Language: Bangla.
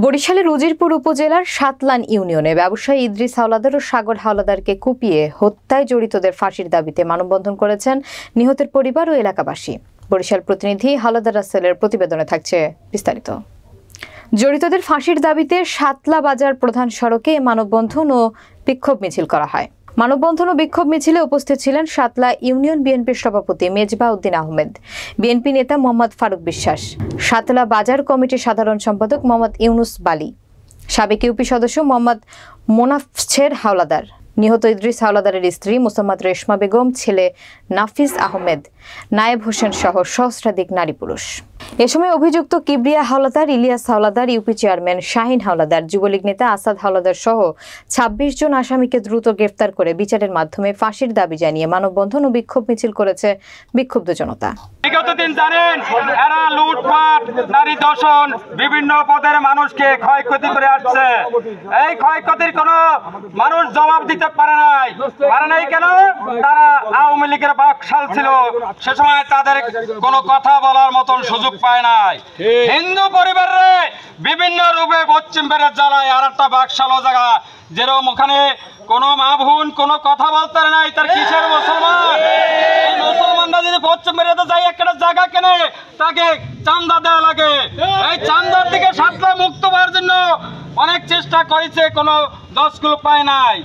বরিশালের উজিরপুর উপজেলার সাতলান ইউনিয়নে ব্যবসায়ী ইদ্রিস হাওলাদার ও সাগর হাওলাদারকে কুপিয়ে হত্যায় জড়িতদের ফাঁসির দাবিতে মানববন্ধন করেছেন নিহতের পরিবার ও এলাকাবাসী। বরিশাল প্রতিনিধি হাওলাদার রাসেলের প্রতিবেদনে থাকছে বিস্তারিত। জড়িতদের ফাঁসির দাবিতে সাতলা বাজার প্রধান সড়কে মানববন্ধন ও বিক্ষোভ মিছিল করা হয়। মানববন্ধন ও বিক্ষোভ মিছিলে উপস্থিত ছিলেন সাতলা ইউনিয়ন বিএনপির সভাপতি মেজবা উদ্দিন আহমেদ, বিএনপি নেতা মোহাম্মদ ফারুক বিশ্বাস, সাতলা বাজার কমিটির সাধারণ সম্পাদক মোহাম্মদ ইউনুস বালি, সাবেক ইউপি সদস্য মোহাম্মদ মোনাফছের হাওলাদার, নিহত ইদ্রিস হাওলাদারের স্ত্রী মোসাম্মদ রেশমা বেগম, ছেলে নাফিজ আহমেদ, নায়েব হোসেন সহ সহস্রাধিক নারী পুরুষ। এ সময় অভিযুক্ত কিবরিয়া হাওলাদার, ইলিয়াস হাওলাদার, ইউপি চেয়ারম্যান শাহিন হাওলাদার, যুবলীগ নেতা আসাদ হাওলাদার সহ ২৬ জন আসামিকে দ্রুত গ্রেফতার করে বিচারের মাধ্যমে ফাঁসির দাবি জানিয়ে মানববন্ধন ও বিক্ষোভ মিছিল করেছে বিক্ষুব্ধ জনতা। বিগত দিন জানেন এরা লুটপাট, নারী দর্শন, বিভিন্ন পদের মানুষকে ক্ষয়ক্ষতি করে আসছে। এই ক্ষয়ক্ষতির কোনো মানুষ জবাব দিতে পারে নাই কেন? তারা আওয়ামী লীগের বাকশাল ছিল, সে সময় তাদের কোনো কথা বলার মতন সুযোগ পায় নাই। হিন্দু পরিবারে বিভিন্ন রূপে পশ্চিম পেরের জ্বালায় আর একটা বাকশাল জায়গা, যেরকম ওখানে কোনো মা বোন কোনো কথা বলতে নাই, তার কিসের মুসলমান? এই মুসলমানরা যদি পশ্চিম পেরেতে যাই একটা জায়গা কেনে, তাকে চান্দা দেওয়া লাগে। এই চান্দার থেকে সাতলা মুক্ত হওয়ার জন্য অনেক চেষ্টা করেছে, কোনো দশগুলো পায় নাই।